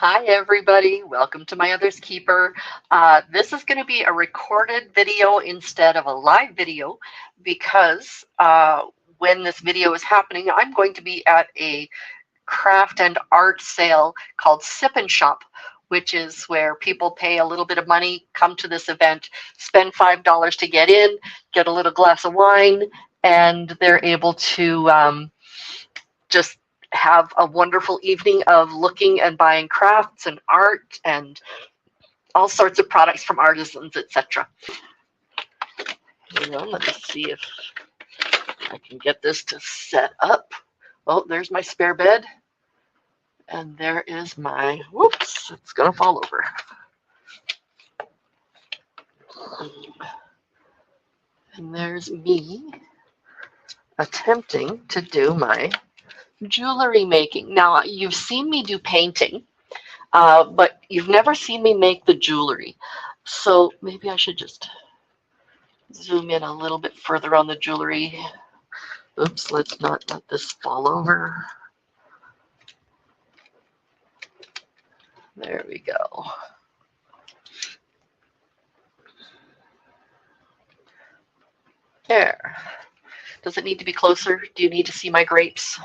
Hi, everybody. Welcome to My Other's Keeper. This is going to be a recorded video instead of a live video because when this video is happening, I'm going to be at a craft and art sale called Sip and Shop, which is where people pay a little bit of money, come to this event, spend $5 to get in, get a little glass of wine, and they're able to just have a wonderful evening of looking and buying crafts and art and all sorts of products from artisans, etc. Let me see if I can get this to set up. Oh, there's my spare bed. And there is my, whoops, it's going to fall over. And there's me attempting to do my jewelry making. Now, you've seen me do painting, but you've never seen me make the jewelry. So maybe I should just zoom in a little bit further on the jewelry. Oops, let's not let this fall over. There we go. There. Does it need to be closer? Do you need to see my grapes?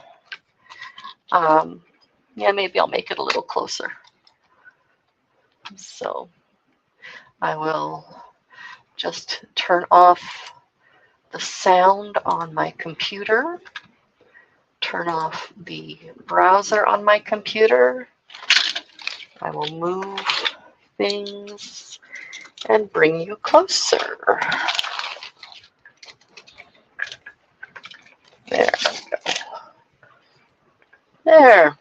Yeah, maybe I'll make it a little closer. So I will just turn off the sound on my computer, turn off the browser on my computer. I will move things and bring you closer. There we go. There.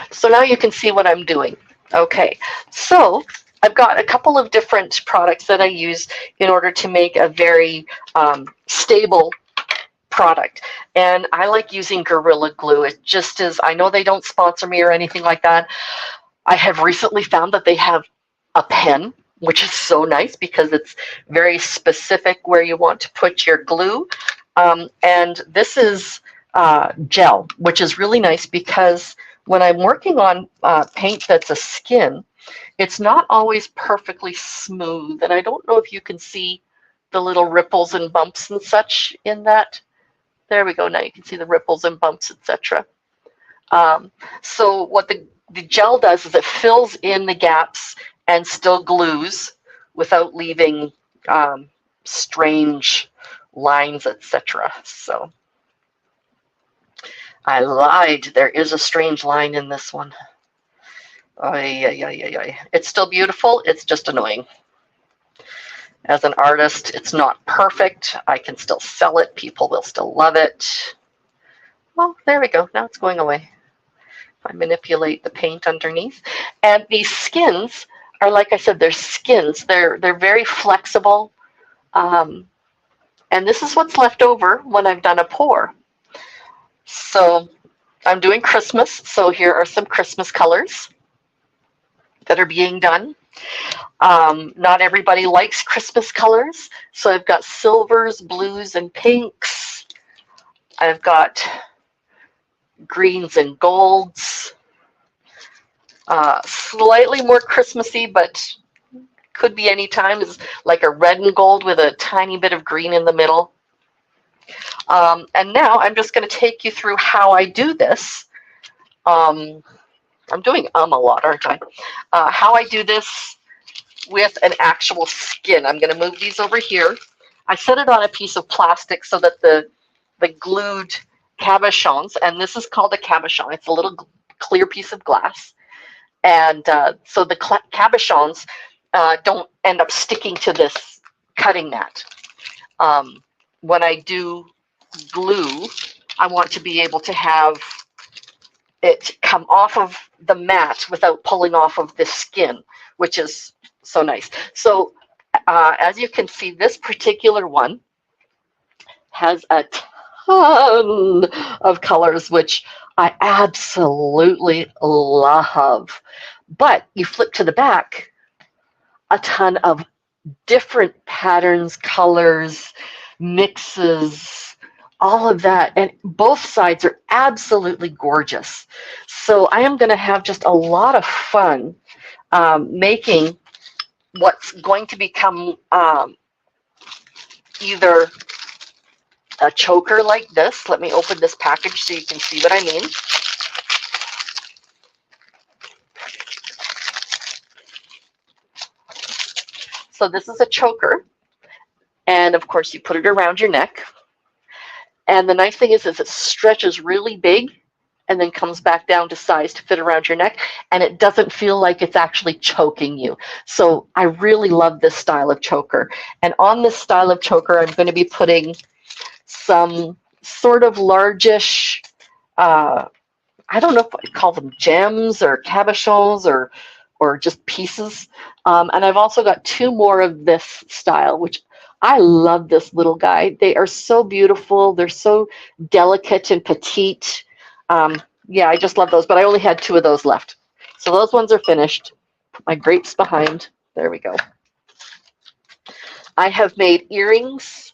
So now you can see what I'm doing. Okay, so I've got a couple of different products that I use in order to make a very stable product. And I like using Gorilla Glue. It just is, I know they don't sponsor me or anything like that. I have recently found that they have a pen, which is so nice because it's very specific where you want to put your glue. And this is gel, which is really nice because when I'm working on paint that's a skin, it's not always perfectly smooth. And I don't know if you can see the little ripples and bumps and such in that. There we go. Now you can see the ripples and bumps, etc. So what the gel does is it fills in the gaps and still glues without leaving strange lines, etc. So I lied. There is a strange line in this one. It's still beautiful. It's just annoying. As an artist, it's not perfect. I can still sell it. People will still love it. Well, there we go. Now it's going away. I manipulate the paint underneath. And these skins are, like I said, they're skins. They're very flexible. And this is what's left over when I've done a pour. So I'm doing Christmas. So here are some Christmas colors that are being done. Not everybody likes Christmas colors. So I've got silvers, blues, and pinks. I've got greens and golds. Slightly more Christmassy, but could be any time, is like a red and gold with a tiny bit of green in the middle. And now I'm just going to take you through how I do this. I'm doing a lot, aren't I? How I do this with an actual skin. I'm going to move these over here. I set it on a piece of plastic so that the glued cabochons, and this is called a cabochon. It's a little clear piece of glass. And so the cabochons don't end up sticking to this cutting mat. When I do glue, I want to be able to have it come off of the mat without pulling off of the skin, which is so nice. So as you can see, this particular one has a ton of colors, which I absolutely love. But you flip to the back, a ton of different patterns, colors, mixes, all of that. And both sides are absolutely gorgeous. So I am going to have just a lot of fun making what's going to become either a choker like this. Let me open this package so you can see what I mean. So this is a choker. And of course, you put it around your neck. And the nice thing is it stretches really big and then comes back down to size to fit around your neck. And it doesn't feel like it's actually choking you. So I really love this style of choker. And on this style of choker, I'm going to be putting some sort of largish, I don't know if I call them gems or cabochons or just pieces. And I've also got 2 more of this style, which I love this little guy. They are so beautiful. They're so delicate and petite. Yeah, I just love those, but I only had 2 of those left. So those ones are finished. Put my grapes behind. There we go. I have made earrings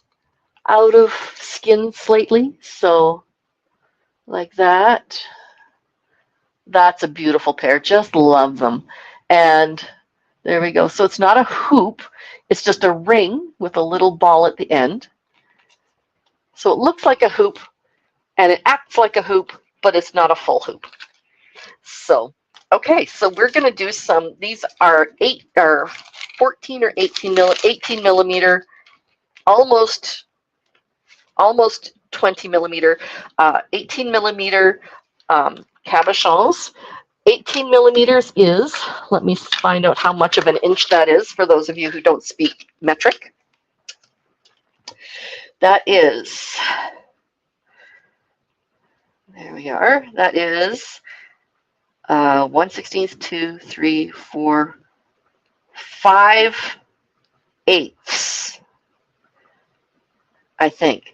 out of skins lately, so like that. That's a beautiful pair. Just love them. And there we go. So it's not a hoop. It's just a ring with a little ball at the end. So it looks like a hoop and it acts like a hoop, but it's not a full hoop. So, okay, so we're going to do some, these are 14 or 18 millimeter, almost 20 millimeter, 18 millimeter cabochons. 18 millimeters is, let me find out how much of an inch that is for those of you who don't speak metric. That is, there we are, that is 1/16, 2, 3, 4, 5/8, I think.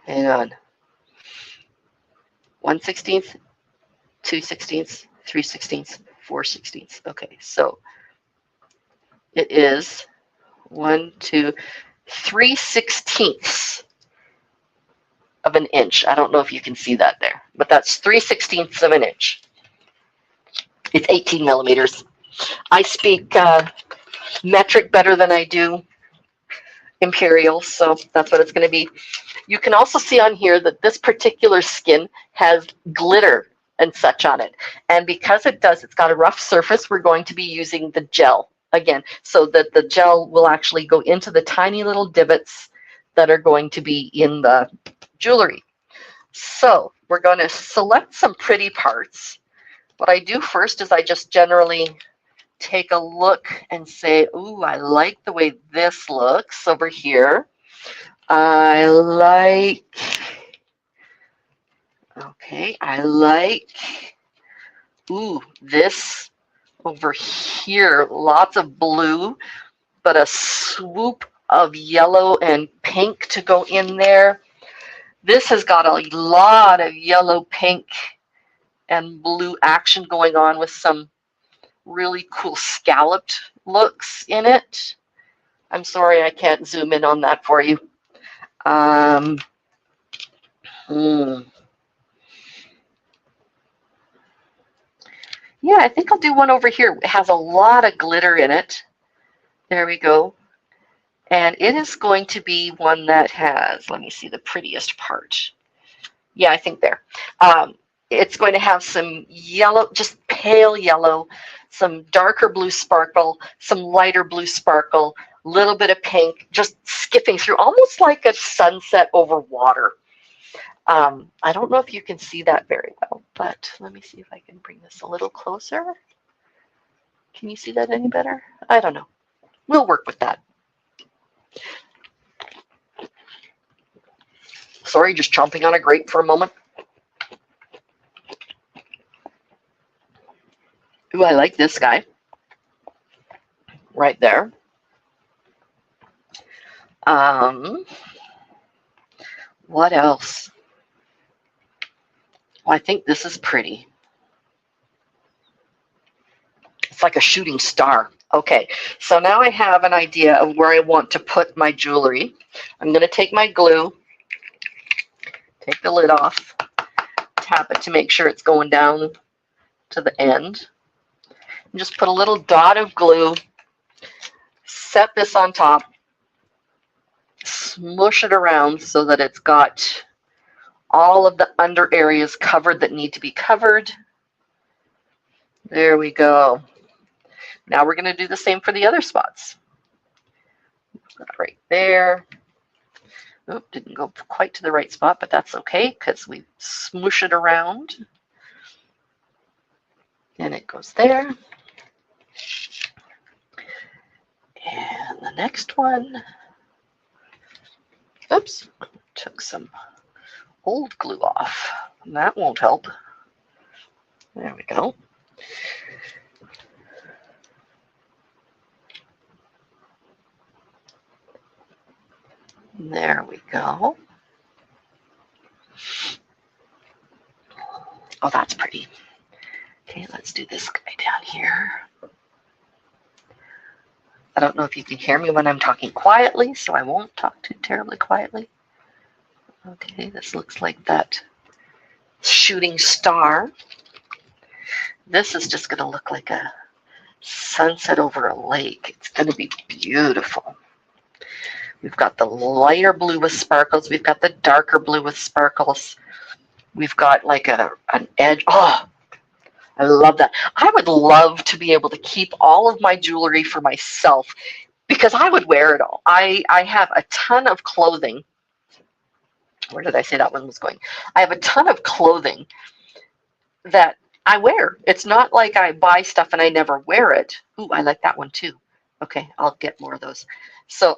Hang on. 1/16, 2/16, 3/16, 4/16. Okay, so it is 1, 2, 3/16 of an inch. I don't know if you can see that there, but that's 3/16 of an inch. It's 18 millimeters. I speak metric better than I do imperial, so that's what it's going to be. You can also see on here that this particular skin has glitter and such on it. And because it does, it's got a rough surface, we're going to be using the gel again, so that the gel will actually go into the tiny little divots that are going to be in the jewelry. So we're going to select some pretty parts. What I do first is I just generally take a look and say, ooh, I like the way this looks over here. I like, okay, I like, ooh, this over here, lots of blue, but a swoop of yellow and pink to go in there. This has got a lot of yellow, pink, and blue action going on with some really cool scalloped looks in it. I'm sorry I can't zoom in on that for you. Yeah, I think I'll do one over here. It has a lot of glitter in it. There we go. And it is going to be one that has, let me see the prettiest part. Yeah, I think there. It's going to have some yellow, just pale yellow, some darker blue sparkle, some lighter blue sparkle, a little bit of pink, just skipping through, almost like a sunset over water. I don't know if you can see that very well, but let me see if I can bring this a little closer. Can you see that any better? I don't know. We'll work with that. Sorry, just chomping on a grape for a moment. Ooh, I like this guy. Right there. What else? Well, I think this is pretty. It's like a shooting star. Okay, so now I have an idea of where I want to put my jewelry. I'm going to take my glue, take the lid off, tap it to make sure it's going down to the end, and just put a little dot of glue, set this on top, smush it around so that it's got all of the under areas covered that need to be covered. There we go. Now we're going to do the same for the other spots. Right there. Oh, didn't go quite to the right spot, but that's okay because we smoosh it around. And it goes there. And the next one. Oops, took some old glue off. That won't help. There we go. There we go. Oh, that's pretty. Okay, let's do this guy down here. I don't know if you can hear me when I'm talking quietly, so I won't talk too terribly quietly. Okay, this looks like that shooting star. This is just going to look like a sunset over a lake. It's going to be beautiful. We've got the lighter blue with sparkles. We've got the darker blue with sparkles. We've got like an edge. Oh, I love that. I would love to be able to keep all of my jewelry for myself because I would wear it all. I have a ton of clothing. Where did I say that one was going? I have a ton of clothing that I wear. It's not like I buy stuff and I never wear it. Ooh, I like that one too. Okay, I'll get more of those. So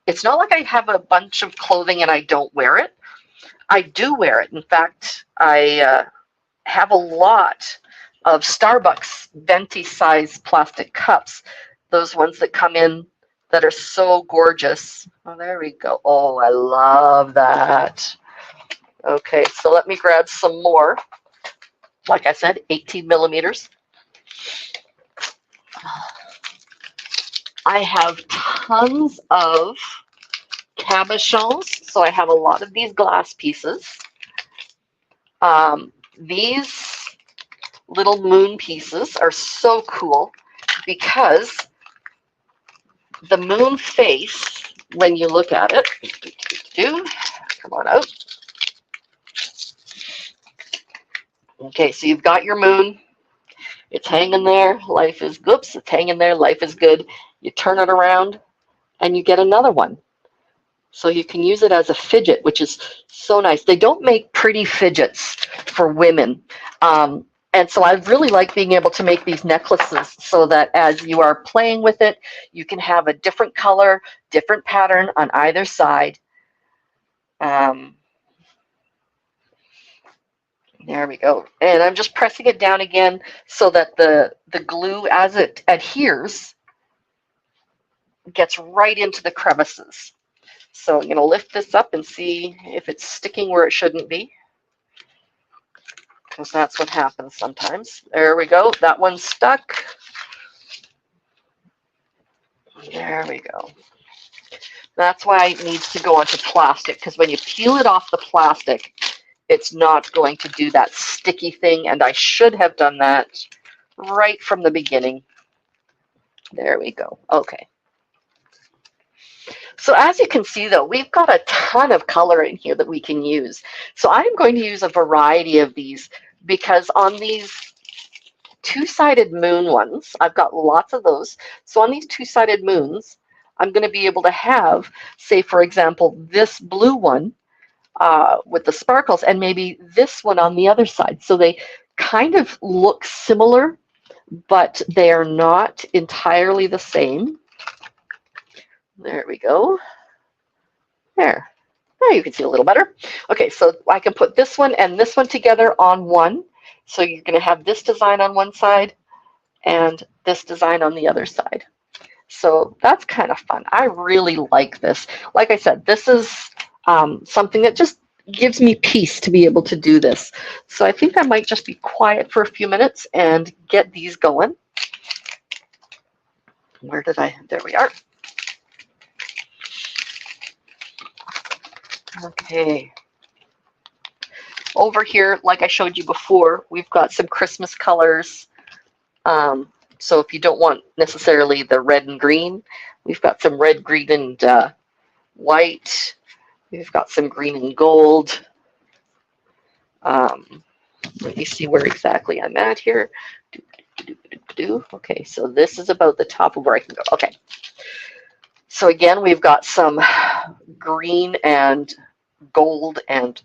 it's not like I have a bunch of clothing and I don't wear it. I do wear it. In fact, I have a lot of Starbucks venti size plastic cups. Those ones that come in that are so gorgeous. Oh, there we go. Oh, I love that. Okay, so let me grab some more. Like I said, 18 millimeters. I have tons of cabochons, so I have a lot of these glass pieces. These little moon pieces are so cool because the moon face, when you look at it, come on out. Okay, so you've got your moon. It's hanging there. Life is good. It's hanging there. Life is good. You turn it around and you get another one. So you can use it as a fidget, which is so nice. They don't make pretty fidgets for women. And so I really like being able to make these necklaces so that as you are playing with it, you can have a different color, different pattern on either side. There we go. And I'm just pressing it down again so that the glue, as it adheres, gets right into the crevices. So I'm going to lift this up and see if it's sticking where it shouldn't be, because that's what happens sometimes. There we go. That one's stuck. There we go. That's why it needs to go onto plastic, because when you peel it off the plastic, it's not going to do that sticky thing, and I should have done that right from the beginning. There we go. Okay. So as you can see, though, we've got a ton of color in here that we can use. So I'm going to use a variety of these because on these two-sided moon ones, I've got lots of those. So on these two-sided moons, I'm going to be able to have, say, for example, this blue one with the sparkles and maybe this one on the other side. So they kind of look similar, but they are not entirely the same. There we go. There you can see a little better. Okay, so I can put this one and this one together on one. So you're going to have this design on one side and this design on the other side. So that's kind of fun. I really like this. Like I said, this is something that just gives me peace to be able to do this. So I think I might just be quiet for a few minutes and get these going. Where did I? There we are. Okay. Over here, like I showed you before, we've got some Christmas colors. So if you don't want necessarily the red and green, we've got some red, green, and white. We've got some green and gold. Let me see where exactly I'm at here. Okay, so this is about the top of where I can go. Okay. So again, we've got some green and gold and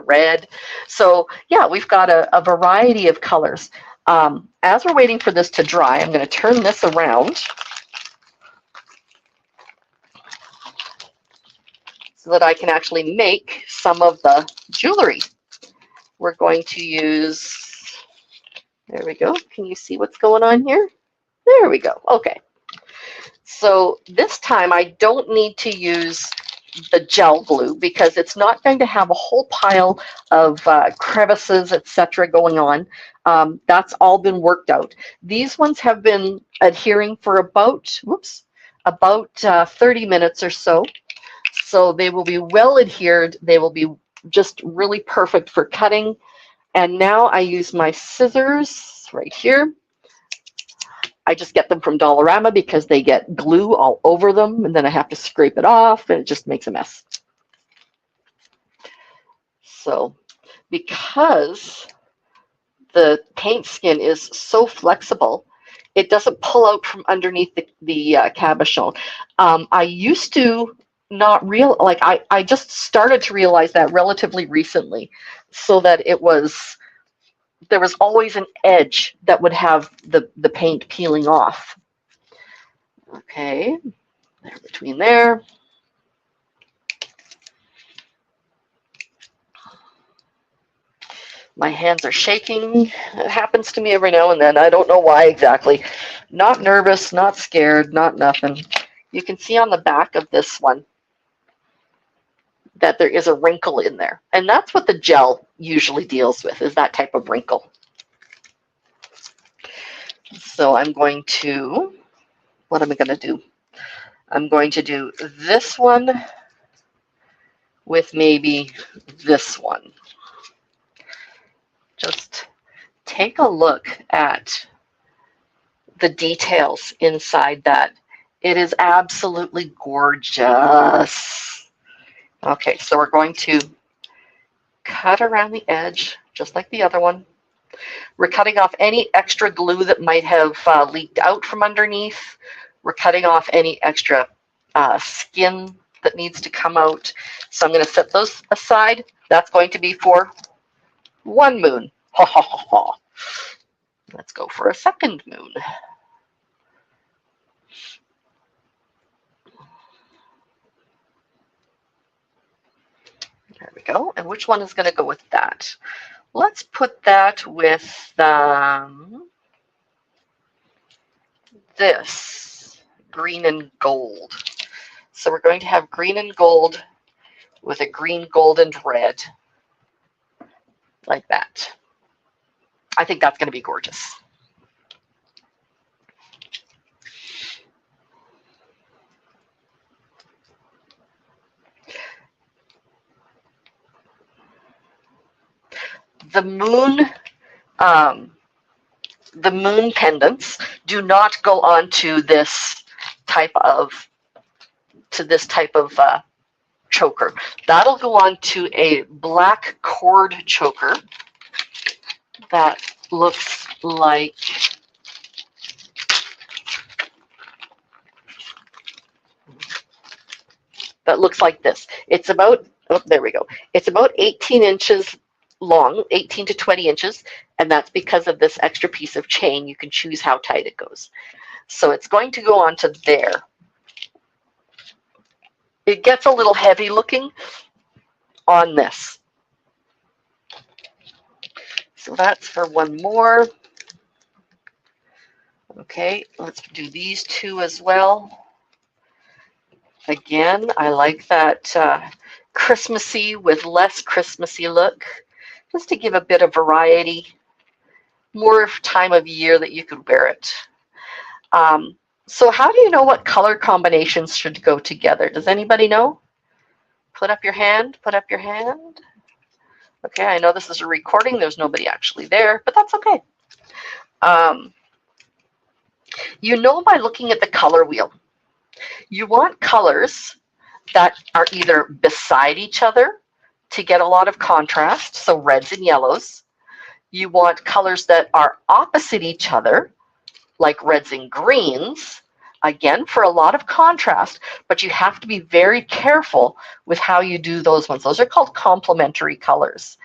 red. So yeah, we've got a variety of colors. As we're waiting for this to dry, I'm going to turn this around so that I can actually make some of the jewelry. We're going to use, there we go. Can you see what's going on here? There we go. Okay. So this time I don't need to use the gel glue because it's not going to have a whole pile of crevices, etc. going on. That's all been worked out. These ones have been adhering for about 30 minutes or so. So they will be well adhered. They will be just really perfect for cutting. And now I use my scissors right here. I just get them from Dollarama because they get glue all over them, and then I have to scrape it off, and it just makes a mess. So because the paint skin is so flexible, it doesn't pull out from underneath the cabochon. I used to not I just started to realize that relatively recently, so that there was always an edge that would have the paint peeling off. Okay, there between there. My hands are shaking. It happens to me every now and then. I don't know why exactly. Not nervous, not scared, not nothing. You can see on the back of this one that there is a wrinkle in there. And that's what the gel usually deals with, is that type of wrinkle. So I'm going to, what am I going to do? I'm going to do this one with maybe this one. Just take a look at the details inside that. It is absolutely gorgeous. Okay, so we're going to cut around the edge, just like the other one. We're cutting off any extra glue that might have leaked out from underneath. We're cutting off any extra skin that needs to come out. So I'm going to set those aside. That's going to be for one moon. Ha ha ha ha. Let's go for a second moon. There we go. And which one is going to go with that? Let's put that with this green and gold. So we're going to have green and gold with a green, gold, and red, like that. I think that's going to be gorgeous. The moon pendants do not go onto this type of choker. That'll go on to a black cord choker that looks like this. It's about, oh, there we go. It's about 18 inches long, 18 to 20 inches, and that's because of this extra piece of chain. You can choose how tight it goes. So it's going to go onto there. It gets a little heavy looking on this. So that's for one more. Okay, let's do these two as well. Again, I like that Christmassy with less Christmassy look, just to give a bit of variety, more time of year that you could wear it. So how do you know what color combinations should go together? Does anybody know? Put up your hand, put up your hand. Okay, I know this is a recording. There's nobody actually there, but that's okay. You know by looking at the color wheel. You want colors that are either beside each other to get a lot of contrast, so reds and yellows. You want colors that are opposite each other, like reds and greens, again, for a lot of contrast, but you have to be very careful with how you do those ones. Those are called complementary colors.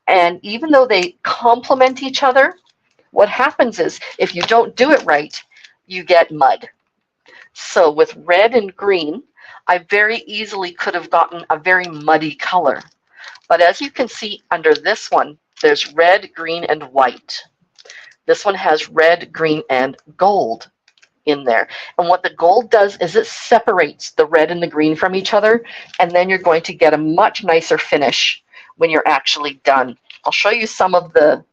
And even though they complement each other, what happens is if you don't do it right, you get mud. So with red and green, I very easily could have gotten a very muddy color. But as you can see under this one, there's red, green, and white. This one has red, green, and gold in there. And what the gold does is it separates the red and the green from each other, and then you're going to get a much nicer finish when you're actually done. I'll show you some of the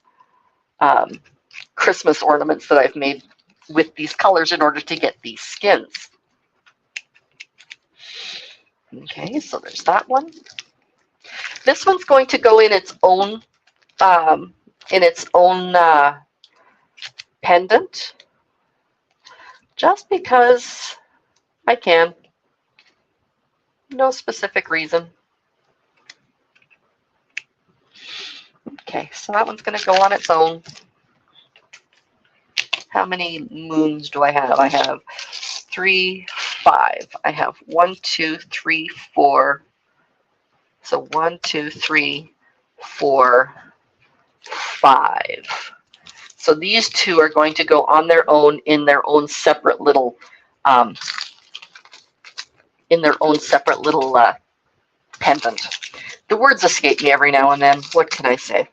Christmas ornaments that I've made with these colors in order to get these skins. Okay, so there's that one. This one's going to go in its own pendant, just because I can. No specific reason. Okay, so that one's going to go on its own. How many moons do I have? I have 3, 5. I have 1, 2, 3, 4. So 1, 2, 3, 4, 5. So these two are going to go on their own in their own separate little pendant. The words escape me every now and then. What can I say?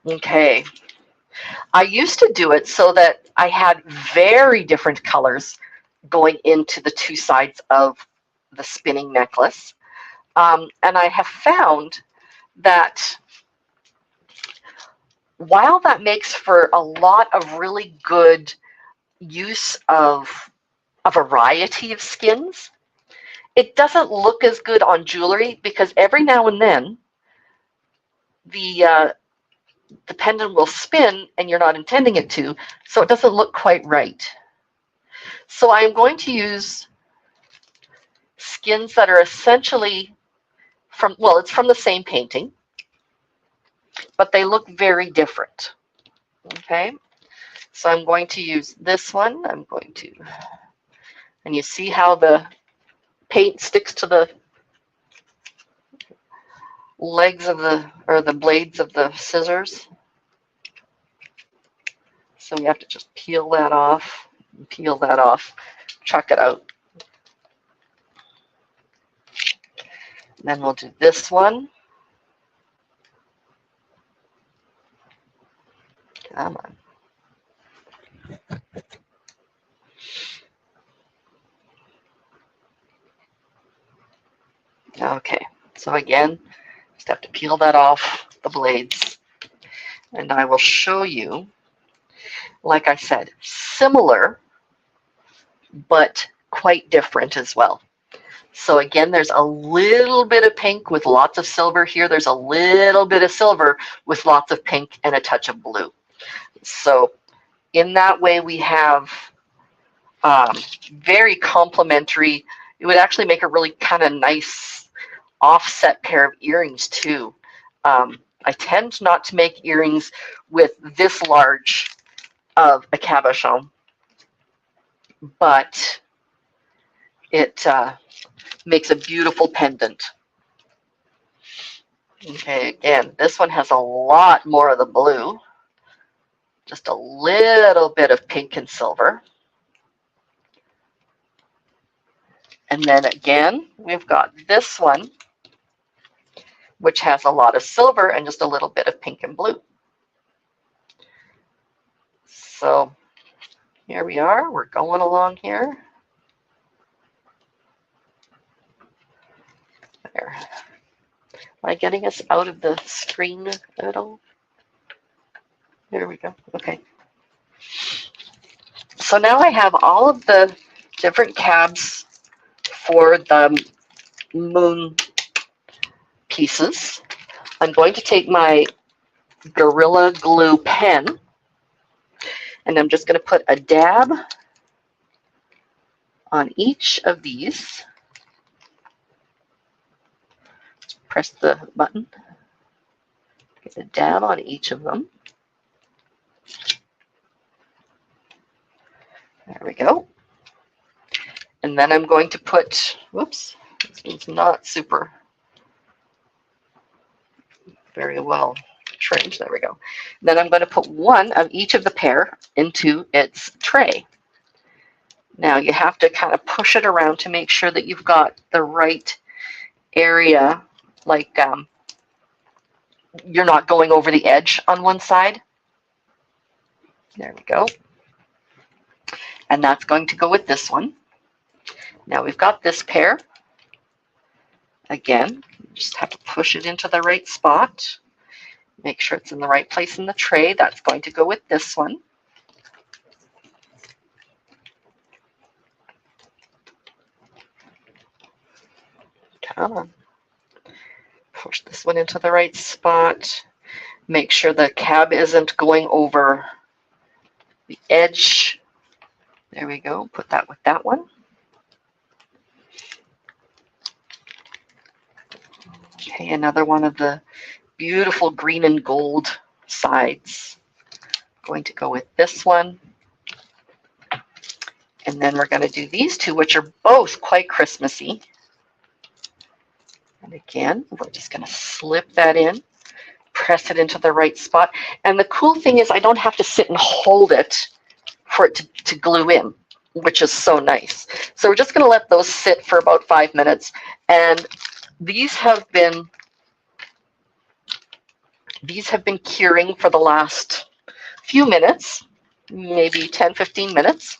Okay. I used to do it so that I had very different colors going into the two sides of the spinning necklace. And I have found that while that makes for a lot of really good use of a variety of skins, it doesn't look as good on jewelry because every now and then the pendant will spin and you're not intending it to, so it doesn't look quite right. So I'm going to use skins that are essentially from, well, it's from the same painting, but they look very different. Okay, so I'm going to use this one. I'm going to, and you see how the paint sticks to the legs of the, or the blades of the scissors. So we have to just peel that off, chuck it out. Then we'll do this one. Come on. Okay, so again, just have to peel that off the blades. And I will show you, like I said, similar, but quite different as well. So again, there's a little bit of pink with lots of silver here. There's a little bit of silver with lots of pink and a touch of blue. So in that way, we have very complementary. It would actually make a really kind of nice offset pair of earrings too. I tend not to make earrings with this large of a cabochon, but it makes a beautiful pendant. Okay, again, this one has a lot more of the blue, just a little bit of pink and silver. And then again, we've got this one, which has a lot of silver and just a little bit of pink and blue. So here we are, we're going along here. There. Am I getting us out of the screen at all? There we go, okay. So now I have all of the different cabs for the moon pieces. I'm going to take my Gorilla Glue pen, and I'm just going to put a dab on each of these. Press the button. Get a dab on each of them. There we go. And then I'm going to put, whoops, this one's not super very well trimmed. There we go. Then I'm going to put one of each of the pair into its tray. Now you have to kind of push it around to make sure that you've got the right area, like you're not going over the edge on one side. There we go. And that's going to go with this one. Now we've got this pair. Again, you just have to push it into the right spot. Make sure it's in the right place in the tray. That's going to go with this one. Come on. Push this one into the right spot. Make sure the cab isn't going over the edge. There we go. Put that with that one. Okay, another one of the beautiful green and gold sides. Going to go with this one. And then we're going to do these two, which are both quite Christmassy. And again, we're just going to slip that in, press it into the right spot. And the cool thing is I don't have to sit and hold it for it to glue in, which is so nice. So we're just going to let those sit for about 5 minutes. And these have been curing for the last few minutes, maybe 10, 15 minutes.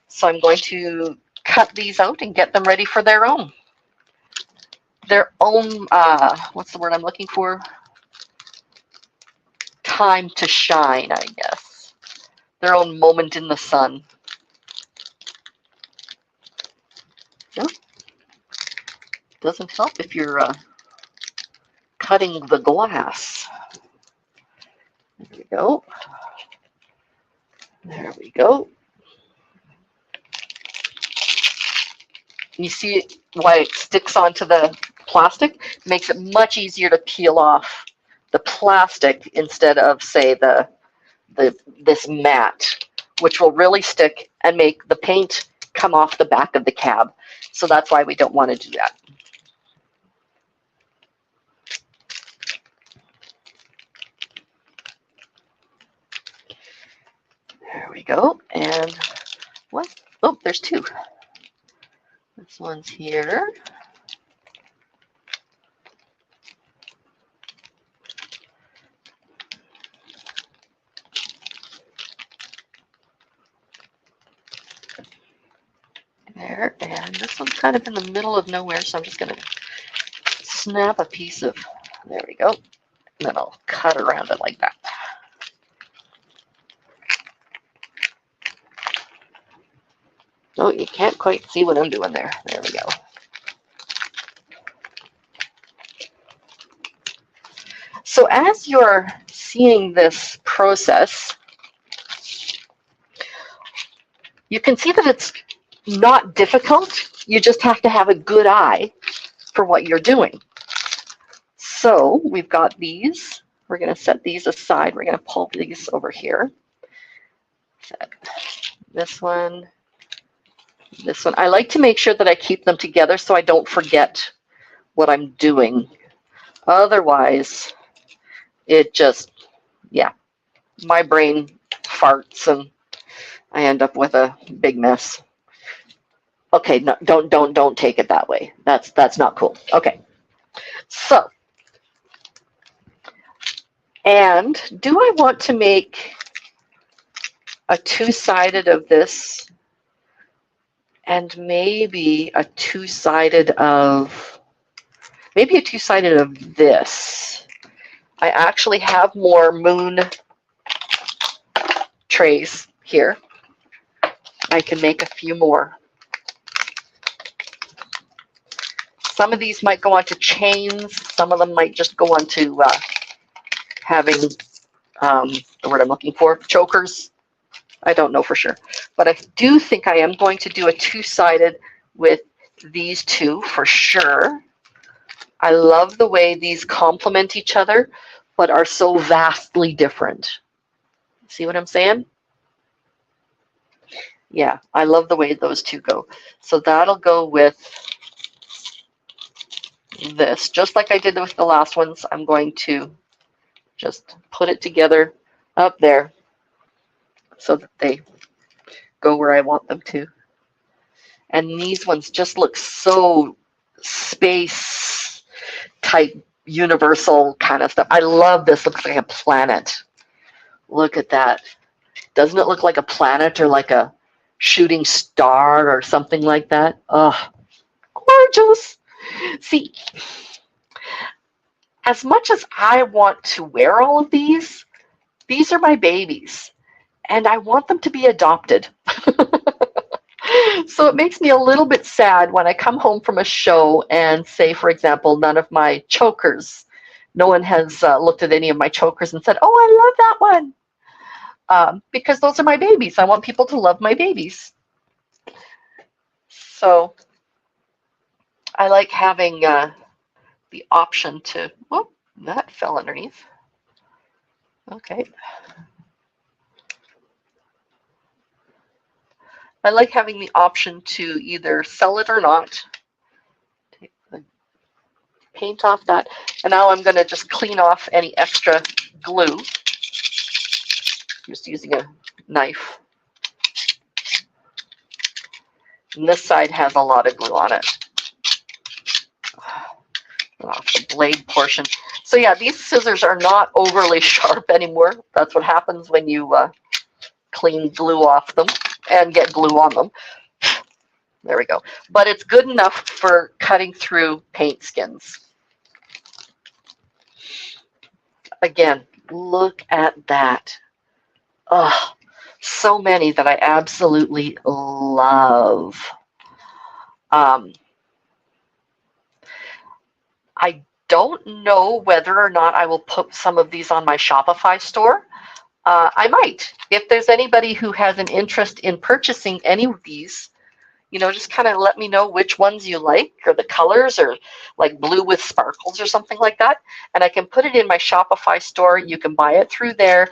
So I'm going to cut these out and get them ready for their own, what's the word I'm looking for? Time to shine, I guess. Their own moment in the sun. Yeah. Doesn't help if you're cutting the glass. There we go. There we go. You see why it sticks onto the plastic? It makes it much easier to peel off the plastic instead of, say, this mat, which will really stick and make the paint come off the back of the cab. So that's why we don't want to do that. There we go. And what? Oh, there's two. This one's here. There, and this one's kind of in the middle of nowhere, so I'm just going to snap a piece of, there we go, and then I'll cut around it like that. Oh, you can't quite see what I'm doing there. There we go. So as you're seeing this process, you can see that it's not difficult. You just have to have a good eye for what you're doing. So we've got these. We're going to set these aside. We're going to pull these over here. Set this one. This one. I like to make sure that I keep them together so I don't forget what I'm doing. Otherwise, it just, yeah, my brain farts and I end up with a big mess. Okay, no, don't take it that way. That's not cool. Okay. So, and do I want to make a two-sided of this? And maybe a two-sided of this. I actually have more moon trays here. I can make a few more. Some of these might go onto chains. Some of them might just go onto having the word I'm looking for, chokers. I don't know for sure. But I do think I am going to do a two-sided with these two for sure. I love the way these complement each other, but are so vastly different. See what I'm saying? Yeah, I love the way those two go. So that'll go with this. Just like I did with the last ones, I'm going to just put it together up there so that they go where I want them to. And these ones just look so space type, universal kind of stuff. I love this. Looks like a planet. Look at that. Doesn't it look like a planet or like a shooting star or something like that? Oh, gorgeous. See, as much as I want to wear all of these are my babies, and I want them to be adopted. So it makes me a little bit sad when I come home from a show and say, for example, none of my chokers, no one has looked at any of my chokers and said, oh, I love that one. Because those are my babies. I want people to love my babies. So I like having the option to, whoop, that fell underneath. Okay. I like having the option to either sell it or not. Take the paint off that. And now I'm going to just clean off any extra glue. Just using a knife. And this side has a lot of glue on it. Off the blade portion. So yeah, these scissors are not overly sharp anymore. That's what happens when you clean glue off them and get glue on them. There we go. But it's good enough for cutting through paint skins. Again, look at that. Oh, so many that I absolutely love. I don't know whether or not I will put some of these on my Shopify store. I might. If there's anybody who has an interest in purchasing any of these, you know, just kind of let me know which ones you like, or the colors, or like blue with sparkles or something like that. And I can put it in my Shopify store. You can buy it through there.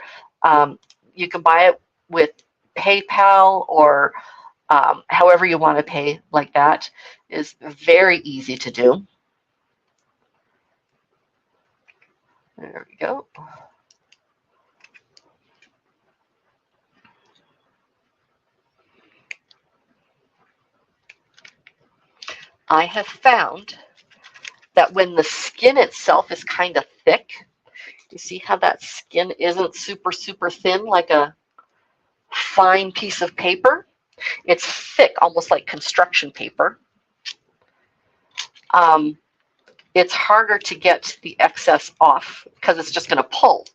You can buy it with PayPal or however you want to pay like that. Is very easy to do. There we go. I have found that when the skin itself is kind of thick, you see how that skin isn't super, super thin like a fine piece of paper? It's thick, almost like construction paper. It's harder to get the excess off because it's just going to pull.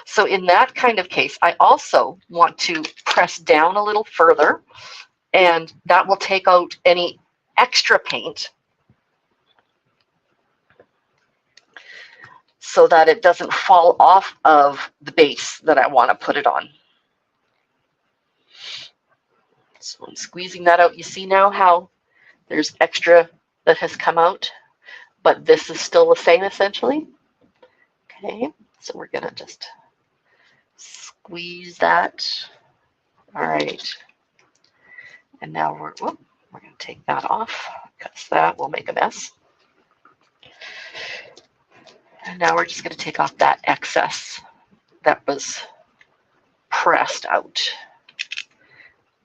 So in that kind of case, I also want to press down a little further, and that will take out any extra paint so that it doesn't fall off of the base that I want to put it on. So I'm squeezing that out. You see now how there's extra that has come out, but this is still the same essentially. Okay, so we're gonna just squeeze that. All right, and now we're gonna take that off because that will make a mess. And now we're just gonna take off that excess that was pressed out.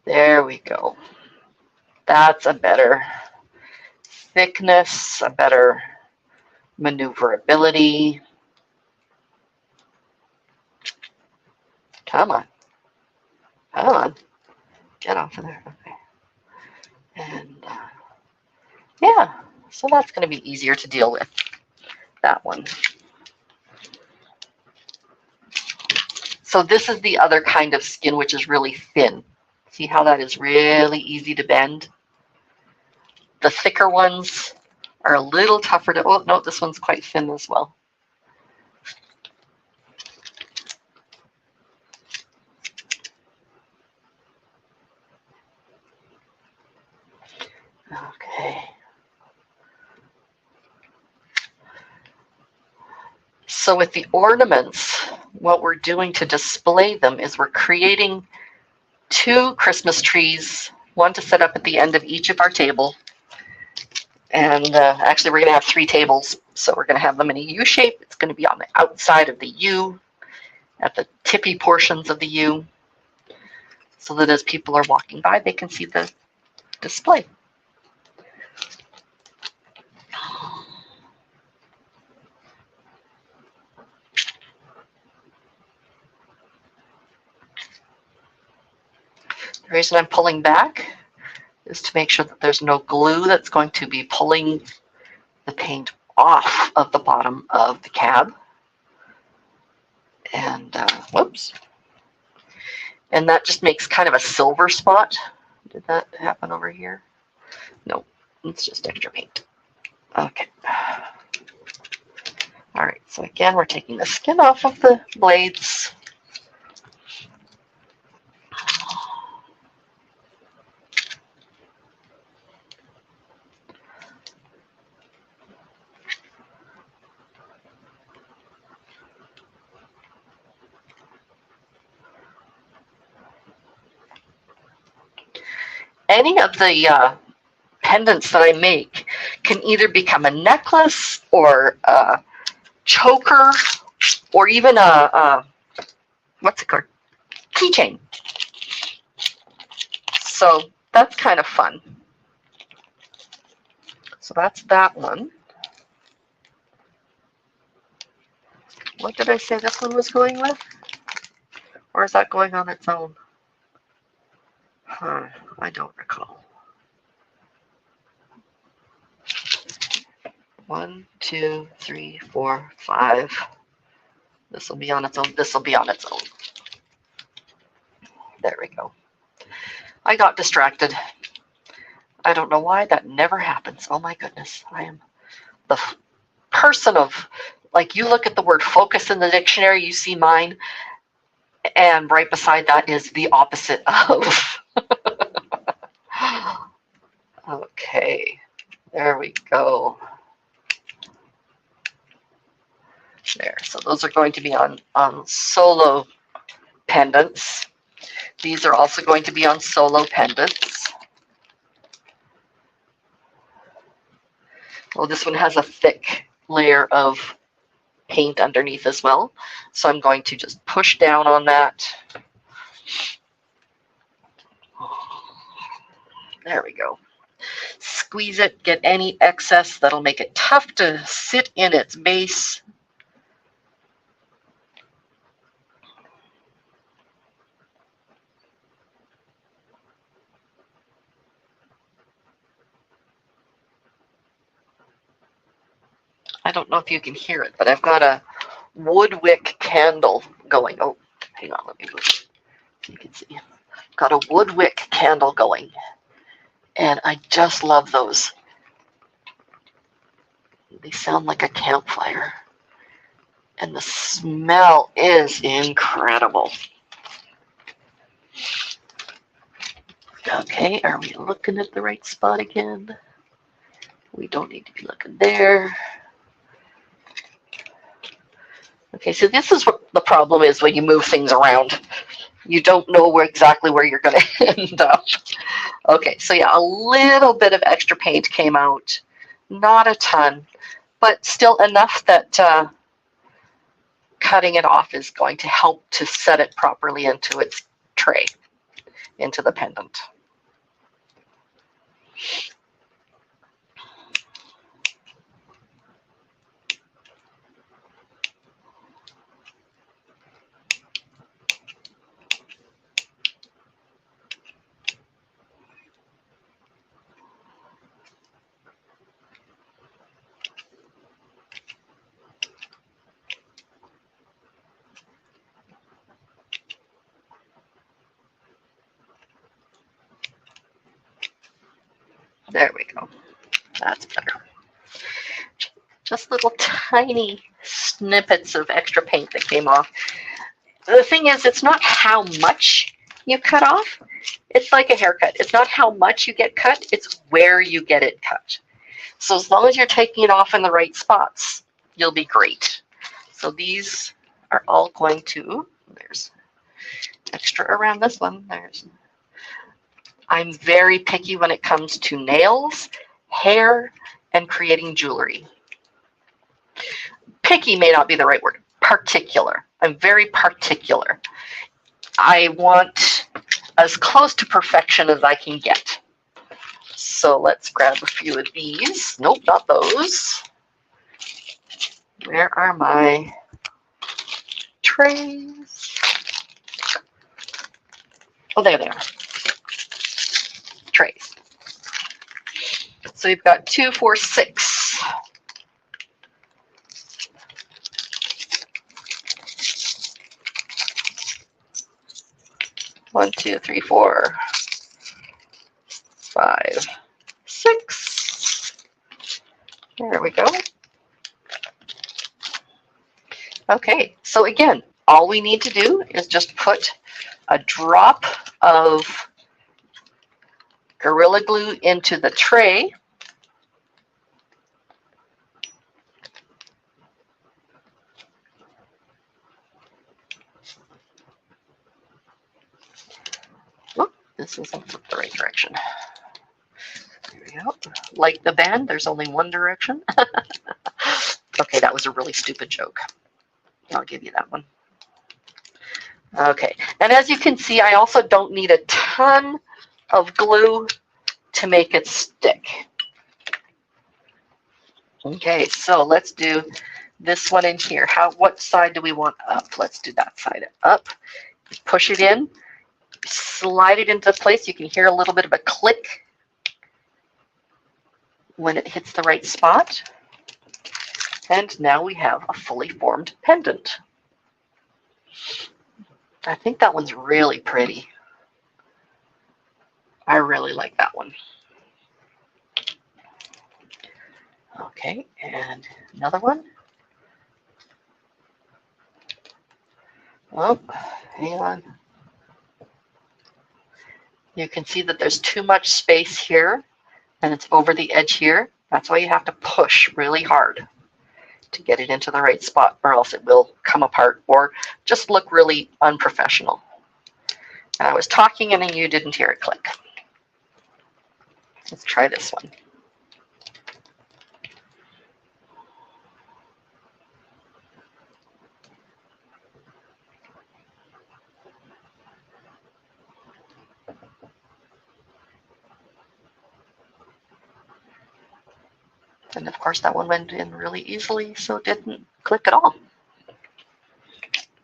There we go. That's a better thickness, a better maneuverability. Come on. Come on. Get off of there. Okay. And yeah, so that's going to be easier to deal with, that one. So this is the other kind of skin, which is really thin. See how that is really easy to bend? The thicker ones are a little tougher to, oh no, this one's quite thin as well. Okay. So with the ornaments, what we're doing to display them is we're creating 2 Christmas trees, one to set up at the end of each of our table. And actually, we're going to have 3 tables. So we're going to have them in a U shape. It's going to be on the outside of the U, at the tippy portions of the U, so that as people are walking by, they can see the display. The reason I'm pulling back is to make sure that there's no glue that's going to be pulling the paint off of the bottom of the cab. And whoops. And that just makes kind of a silver spot. Did that happen over here? No, it's just extra paint. Okay. All right, so again, we're taking the skin off of the blades. Any of the pendants that I make can either become a necklace or a choker or even a what's it called? Keychain. So that's kind of fun. So that's that one. What did I say this one was going with? Or is that going on its own? I don't recall. 1, 2, 3, 4, 5. This will be on its own. This will be on its own. There we go. I got distracted. I don't know why that never happens. Oh my goodness. I am the person of, like, you look at the word focus in the dictionary, you see mine, and right beside that is the opposite of. Okay, there we go. There, so those are going to be on solo pendants. These are also going to be on solo pendants. Well, this one has a thick layer of paint underneath as well. So I'm going to just push down on that. There we go. Squeeze it, get any excess that'll make it tough to sit in its base. I don't know if you can hear it, but I've got a wood wick candle going. Oh, hang on, let me move it so you can see. I've got a wood wick candle going, and I just love those. They sound like a campfire, and the smell is incredible. Okay, are we looking at the right spot again? We don't need to be looking there. Okay, so this is what the problem is when you move things around. You don't know exactly where you're going to end up. Okay, so yeah, a little bit of extra paint came out. Not a ton, but still enough that cutting it off is going to help to set it properly into its tray, into the pendant. There we go. That's better. Just little tiny snippets of extra paint that came off. The thing is, it's not how much you cut off. It's like a haircut. It's not how much you get cut, it's where you get it cut. So as long as you're taking it off in the right spots, you'll be great. So these are all going to, there's extra around this one. I'm very picky when it comes to nails, hair, and creating jewelry. Picky may not be the right word. Particular. I'm very particular. I want as close to perfection as I can get. So let's grab a few of these. Nope, not those. Where are my trays? Oh, there they are. Trays. So we've got 2, 4, 6. One, 2, 3, 4, 5, 6. There we go. Okay, so again, all we need to do is just put a drop of Gorilla Glue into the tray. Oh, this isn't the right direction. There we go. Like the band, there's only one direction. Okay, that was a really stupid joke. I'll give you that one. Okay, and as you can see, I also don't need a ton of glue to make it stick. Okay, so let's do this one in here. What side do we want up? Let's do that side up. Push it in, slide it into place. You can hear a little bit of a click when it hits the right spot. And now we have a fully formed pendant. I think that one's really pretty. I really like that one. Okay, and another one. Oh, hang on. You can see that there's too much space here, and it's over the edge here. That's why you have to push really hard to get it into the right spot, or else it will come apart or just look really unprofessional. And I was talking and you didn't hear it click. Let's try this one. And of course that one went in really easily, so it didn't click at all.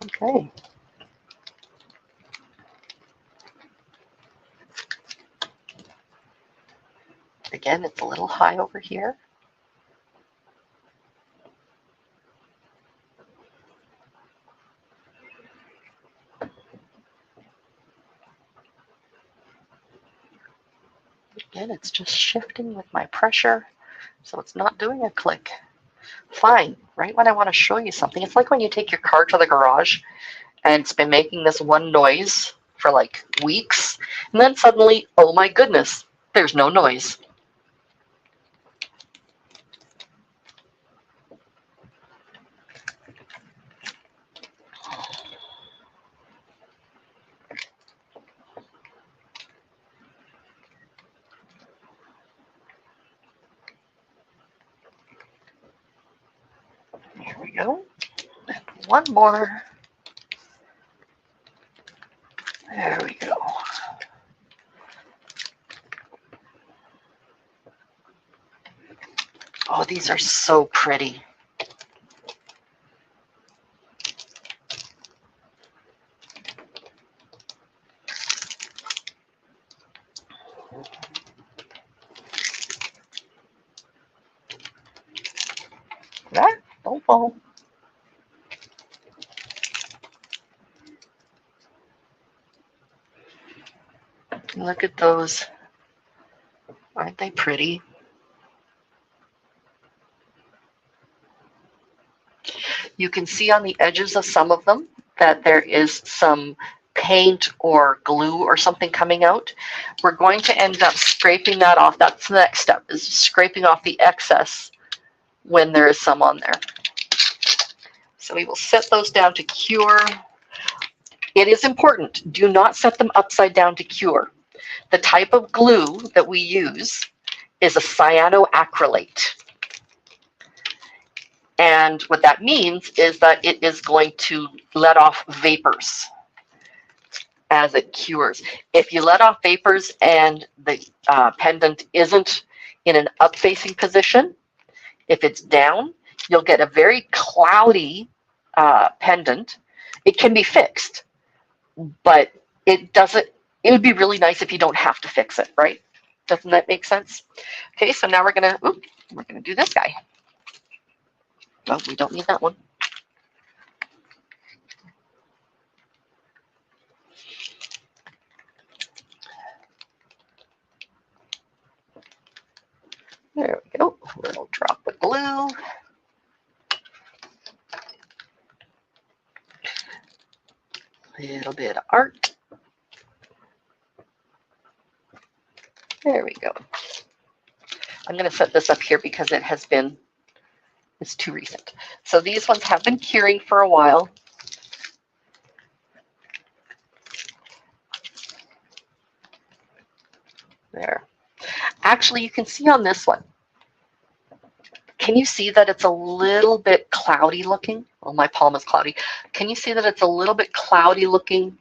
Okay. Again, it's a little high over here. Again, it's just shifting with my pressure, so it's not doing a click. Fine, right when I want to show you something. It's like when you take your car to the garage and it's been making this one noise for like weeks, and then suddenly, oh my goodness, there's no noise. Here we go. And one more. There we go. Oh, these are so pretty. Ah, don't fall. Look at those. Aren't they pretty? You can see on the edges of some of them that there is some paint or glue or something coming out. We're going to end up scraping that off. That's the next step, is scraping off the excess when there is some on there. So we will set those down to cure. It is important, do not set them upside down to cure. The type of glue that we use is a cyanoacrylate. And what that means is that it is going to let off vapors as it cures. If you let off vapors and the pendant isn't in an up-facing position, if it's down, you'll get a very cloudy pendant. It can be fixed, but it would be really nice if you don't have to fix it, right? Doesn't that make sense? Okay, so now we're gonna do this guy. Oh, we don't need that one. There we go. We'll drop the glue. A little bit of art. There we go. I'm going to set this up here because it's too recent. So these ones have been curing for a while. There. Actually, you can see on this one, can you see that it's a little bit cloudy looking? Well, my palm is cloudy. Can you see that it's a little bit cloudy looking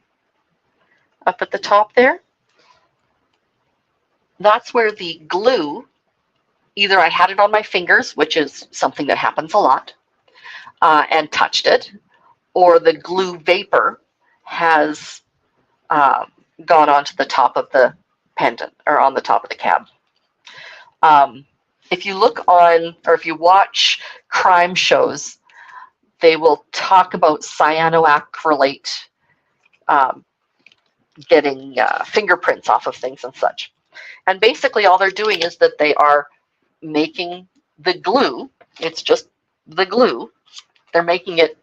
up at the top there? That's where the glue, either I had it on my fingers, which is something that happens a lot, and touched it, or the glue vapor has gone onto the top of the pendant or on the top of the cab. If you look on, or if you watch crime shows, they will talk about cyanoacrylate getting fingerprints off of things and such. And basically all they're doing is that they are making the glue, it's just the glue, they're making it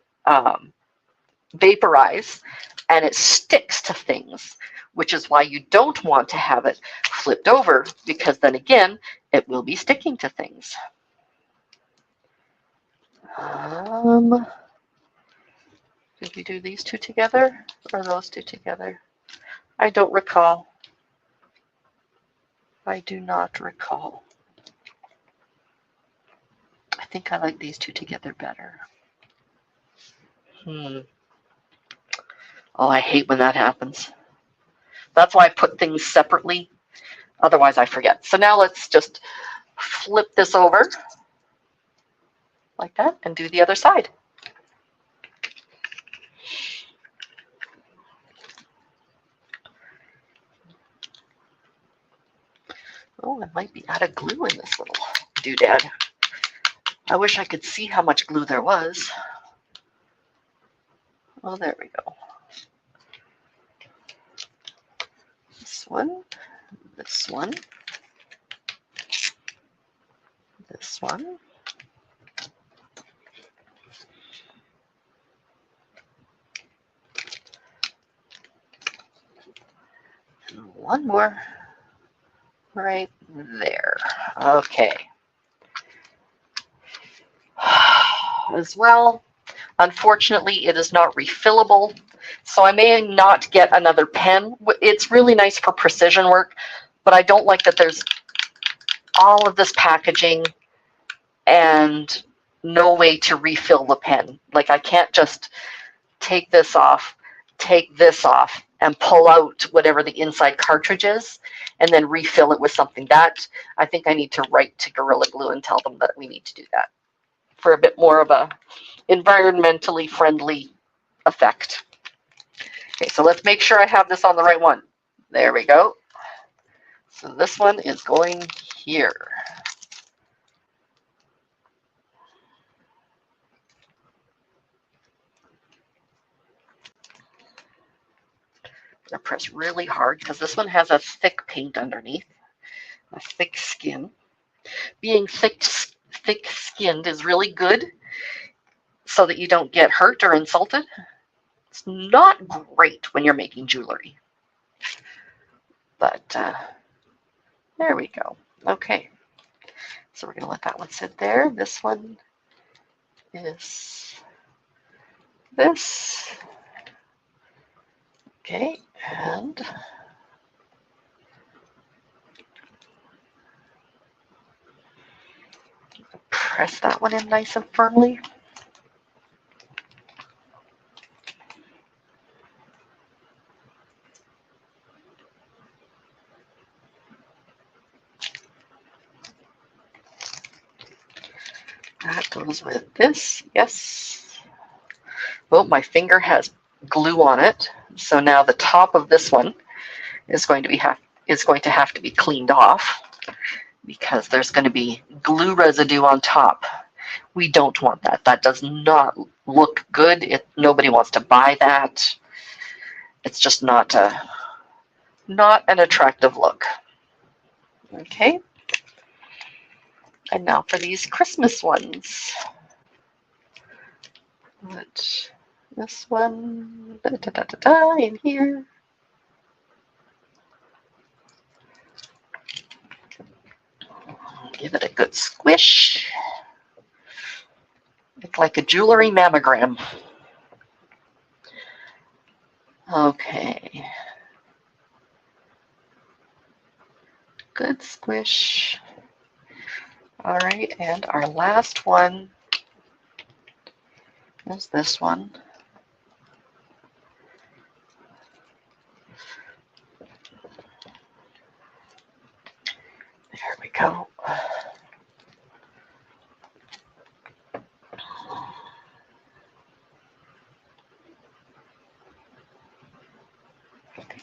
vaporize, and it sticks to things, which is why you don't want to have it flipped over, because then again, it will be sticking to things. Did we do these two together or those two together? I don't recall. I do not recall. I think I like these two together better. Oh, I hate when that happens. That's why I put things separately. Otherwise, I forget. So now let's just flip this over like that and do the other side. Oh, I might be out of glue in this little doodad. I wish I could see how much glue there was. Oh, there we go. This one, this one, this one. And one more right there. Okay. As well, unfortunately, it is not refillable, so I may not get another pen. It's really nice for precision work, but I don't like that there's all of this packaging and no way to refill the pen. Like, I can't just take this off, and pull out whatever the inside cartridge is, and then refill it with something. That, I think I need to write to Gorilla Glue and tell them that we need to do that for a bit more of a environmentally friendly effect. Okay, so let's make sure I have this on the right one. There we go. So this one is going here. I'm gonna press really hard because this one has a thick paint underneath. a thick skin. Being thick-skinned is really good so that you don't get hurt or insulted. It's not great when you're making jewelry, but there we go. Okay, so we're going to let that one sit there. This one is this. Okay, and press that one in nice and firmly. That goes with this, yes. Oh, my finger has glue on it, so now the top of this one is going to have to be cleaned off because there's going to be glue residue on top. We don't want that. That does not look good. Nobody wants to buy that. It's just not an attractive look. Okay. And now for these Christmas ones. This one in here. Give it a good squish. It's like a jewelry mammogram. Okay. Good squish. All right, and our last one is this one. There we go. Okay,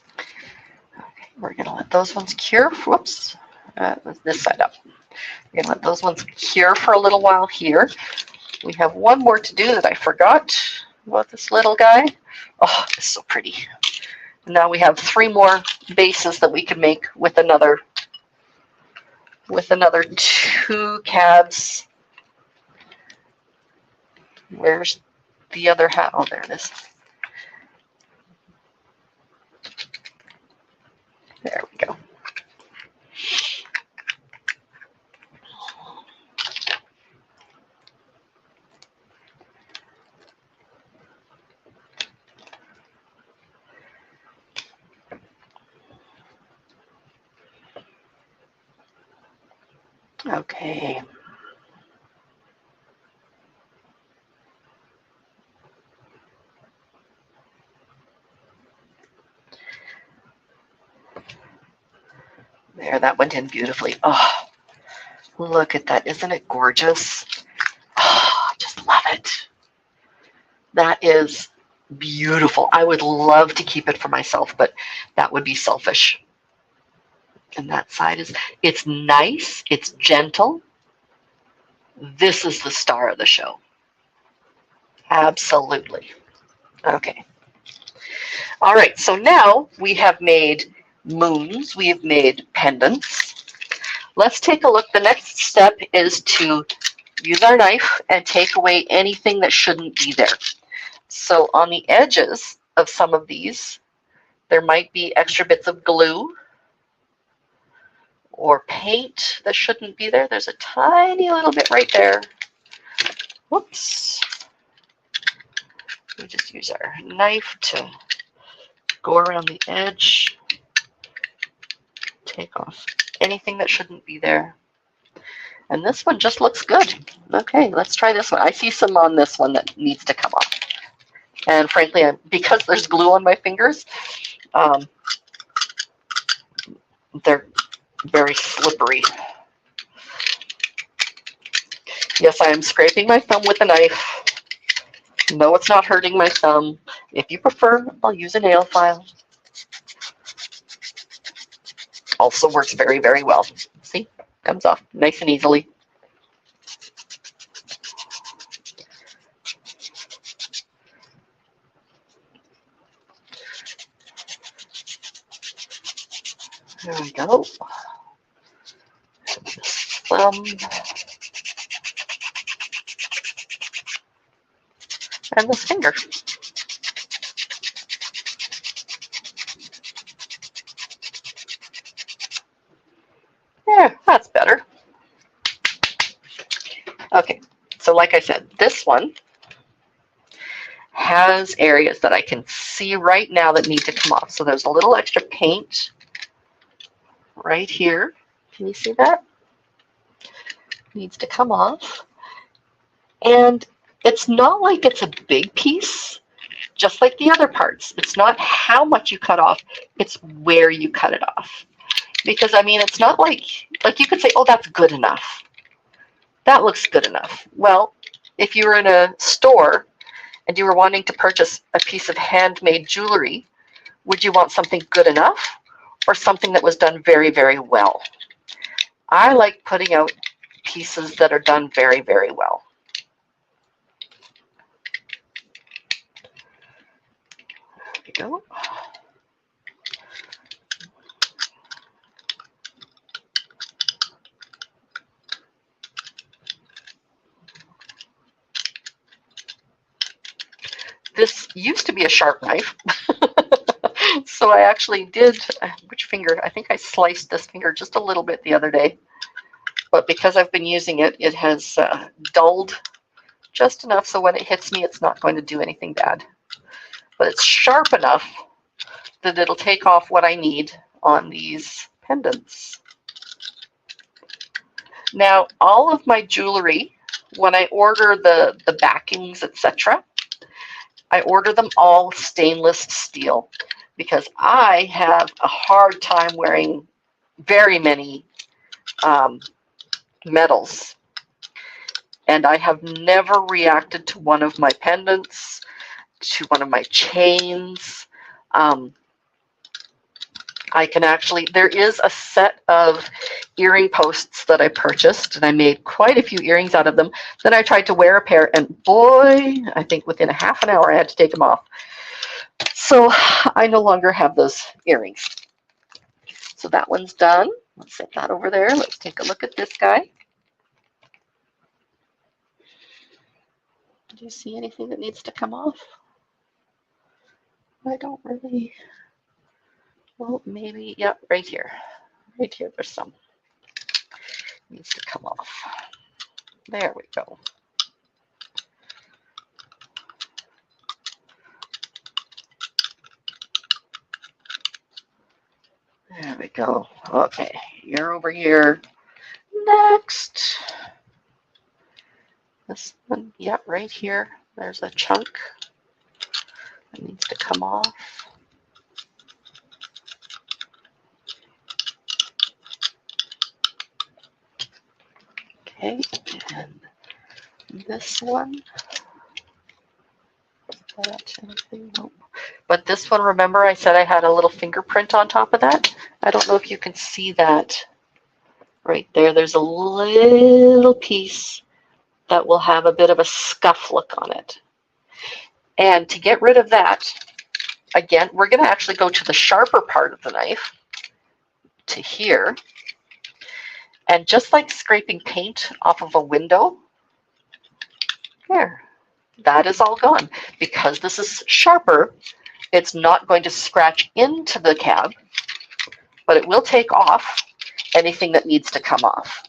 we're going to let those ones cure. Whoops, this side up. We're going to let those ones cure for a little while here. We have one more to do that I forgot about this little guy. Oh, it's so pretty. And now we have 3 more bases that we can make with another 2 cabs. Where's the other hat? Oh, there it is. There we go. Okay. There, that went in beautifully. Oh, look at that. Isn't it gorgeous? Oh, I just love it. That is beautiful. I would love to keep it for myself, but that would be selfish. And that side it's nice, it's gentle. This is the star of the show. Absolutely. Okay. All right, so now we have made moons, we have made pendants. Let's take a look. The next step is to use our knife and take away anything that shouldn't be there. So on the edges of some of these, there might be extra bits of glue or paint that shouldn't be there. There's a tiny little bit right there. Whoops. We just use our knife to go around the edge, take off anything that shouldn't be there. And this one just looks good. Okay, let's try this one. I see some on this one that needs to come off. And frankly, because there's glue on my fingers, they're very slippery. Yes, I am scraping my thumb with a knife. No, it's not hurting my thumb. If you prefer, I'll use a nail file. Also works very, very well. See, comes off nice and easily. There we go. thumb, and this finger. Yeah, that's better. Okay, so like I said, this one has areas that I can see right now that need to come off. So there's a little extra paint right here. Can you see that? Needs to come off. And it's not like it's a big piece, just like the other parts. It's not how much you cut off, it's where you cut it off. Because I mean, it's not like you could say, oh, that's good enough. That looks good enough. Well, if you were in a store and you were wanting to purchase a piece of handmade jewelry, would you want something good enough or something that was done very, very well? I like putting out pieces that are done very, very well. There we go. This used to be a sharp knife. So I actually did, which finger? I think I sliced this finger just a little bit the other day. But because I've been using it, it has dulled just enough so when it hits me, it's not going to do anything bad. But it's sharp enough that it'll take off what I need on these pendants. Now, all of my jewelry, when I order the backings, etc., I order them all stainless steel because I have a hard time wearing very many metals. And I have never reacted to one of my pendants, to one of my chains. I can actually, there is a set of earring posts that I purchased, and I made quite a few earrings out of them. Then I tried to wear a pair, and boy, I think within a half an hour I had to take them off. So I no longer have those earrings. So that one's done. Let's set that over there. Let's take a look at this guy. Do you see anything that needs to come off? I don't really. Well, maybe, yeah, right here. Right here, there's some. Needs to come off. There we go. There we go. Okay, you're over here. Next. This one, yeah, right here. There's a chunk that needs to come off. Okay, and this one. Nope. But this one, remember I said I had a little fingerprint on top of that? I don't know if you can see that right there. There's a little piece that will have a bit of a scuff look on it. And to get rid of that, again, we're going to actually go to the sharper part of the knife, to here. And just like scraping paint off of a window, there, that is all gone. Because this is sharper, it's not going to scratch into the cab, but it will take off anything that needs to come off.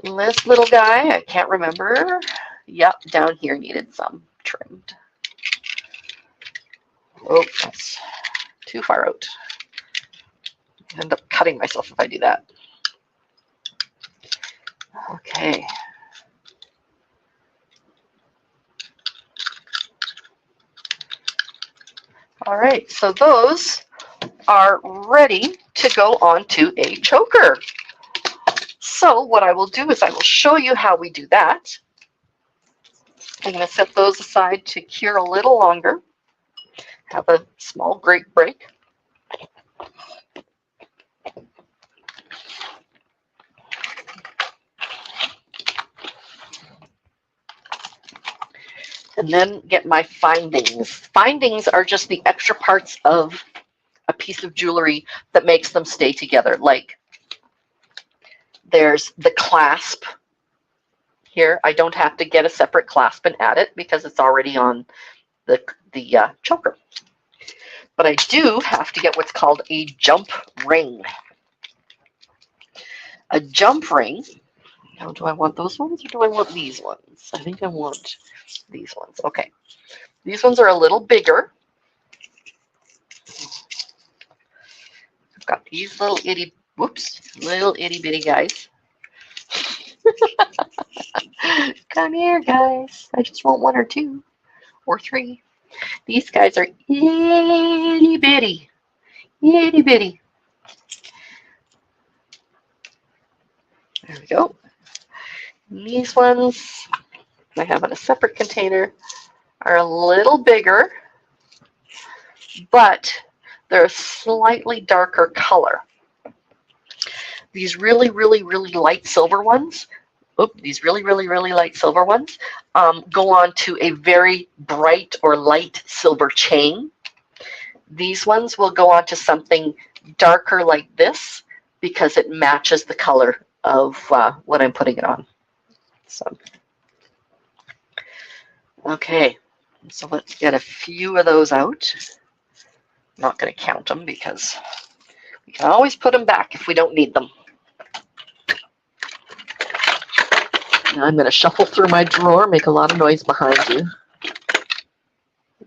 This little guy, I can't remember. Yep, down here needed some trimmed. Oh, that's too far out. I end up cutting myself if I do that. Okay. All right, so those are ready to go onto a choker. So what I will do is I will show you how we do that. I'm going to set those aside to cure a little longer. Have a small break. And then get my findings. Findings are just the extra parts of a piece of jewelry that makes them stay together, like There's the clasp here. I don't have to get a separate clasp and add it because it's already on the choker. But I do have to get what's called a jump ring. A jump ring. Now, do I want those ones or do I want these ones? I think I want these ones. Okay. These ones are a little bigger. I've got these little itty bitty guys. Come here, guys. I just want one or two or three. These guys are itty bitty. Itty bitty. There we go. And these ones I have in a separate container are a little bigger, but they're a slightly darker color. These really light silver ones, these really light silver ones go on to a very bright or light silver chain. These ones will go on to something darker like this because it matches the color of what I'm putting it on. So, okay, so let's get a few of those out. I'm not going to count them because we can always put them back if we don't need them. Now I'm going to shuffle through my drawer, make a lot of noise behind you.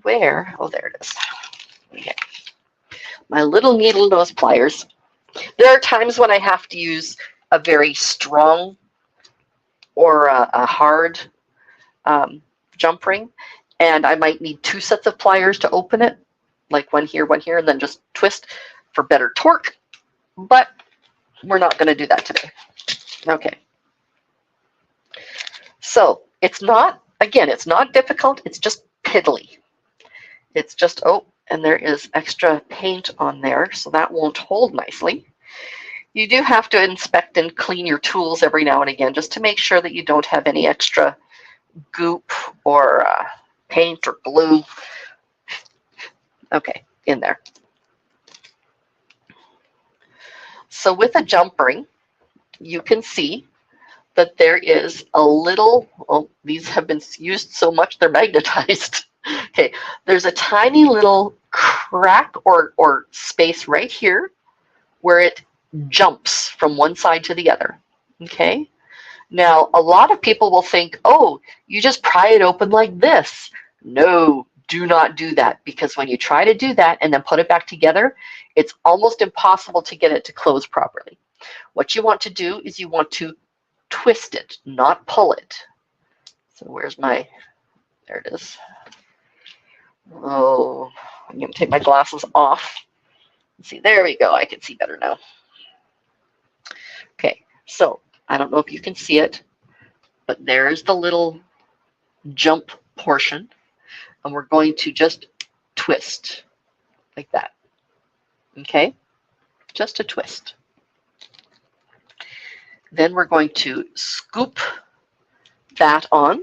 Where? Oh, there it is. Okay. My little needle nose pliers. There are times when I have to use a very strong or a hard jump ring, and I might need two sets of pliers to open it, like one here, and then just twist for better torque, but we're not going to do that today. Okay. So it's not, again, it's not difficult, it's just piddly. It's just, oh, and there is extra paint on there, so that won't hold nicely. You do have to inspect and clean your tools every now and again just to make sure that you don't have any extra goop or paint or glue. Okay, in there. So with a jump ring, you can see that there is a little, oh, these have been used so much they're magnetized. Okay, there's a tiny little crack or space right here where it jumps from one side to the other. Okay, now a lot of people will think, oh, you just pry it open like this. No, do not do that, because when you try to do that and then put it back together, it's almost impossible to get it to close properly. What you want to do is you want to twist it, not pull it. So where's my, there it is. Oh, I'm going to take my glasses off. See, there we go. I can see better now. Okay, so I don't know if you can see it, but there's the little jump portion, and we're going to just twist like that. Okay, just a twist. Then we're going to scoop that on.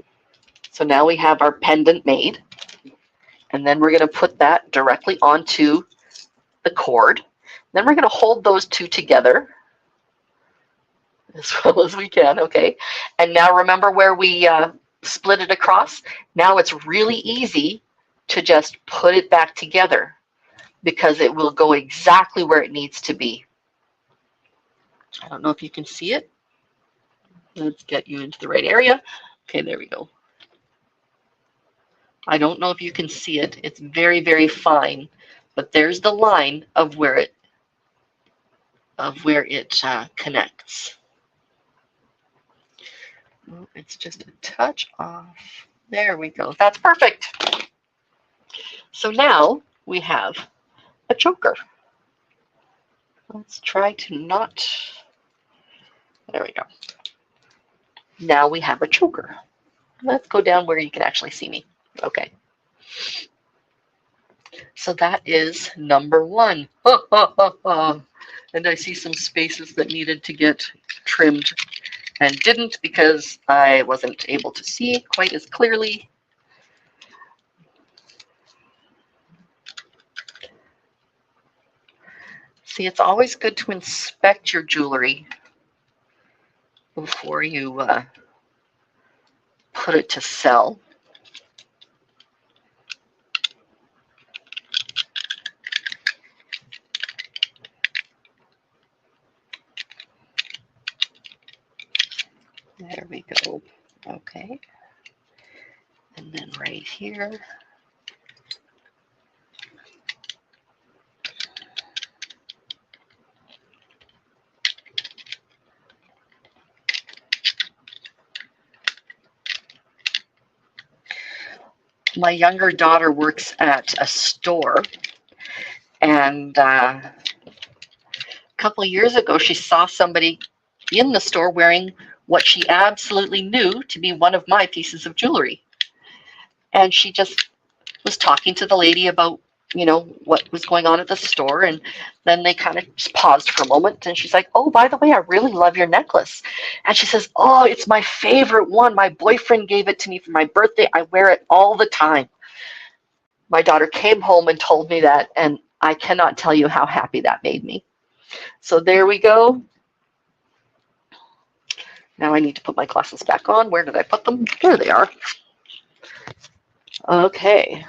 So now we have our pendant made. And then we're going to put that directly onto the cord. Then we're going to hold those two together as well as we can, okay? And now remember where we split it across? Now it's really easy to just put it back together because it will go exactly where it needs to be. I don't know if you can see it. Let's get you into the right area. Okay, there we go. I don't know if you can see it. It's very fine, but there's the line of where it connects. Oh, it's just a touch off. There we go. That's perfect. So now we have a choker. Let's try to not. There we go. Now we have a choker. Let's go down where you can actually see me. Okay. So that is number one. And I see some spaces that needed to get trimmed and didn't because I wasn't able to see quite as clearly. See, it's always good to inspect your jewelry before you put it to sell. There we go. Okay. And then right here. My younger daughter works at a store, and a couple of years ago she saw somebody in the store wearing what she absolutely knew to be one of my pieces of jewelry. And she just was talking to the lady about, what was going on at the store. And then they kind of just paused for a moment. And she's like, oh, by the way, I really love your necklace. And she says, oh, it's my favorite one. My boyfriend gave it to me for my birthday. I wear it all the time. My daughter came home and told me that. And I cannot tell you how happy that made me. So there we go. Now I need to put my glasses back on. Where did I put them? There they are. Okay,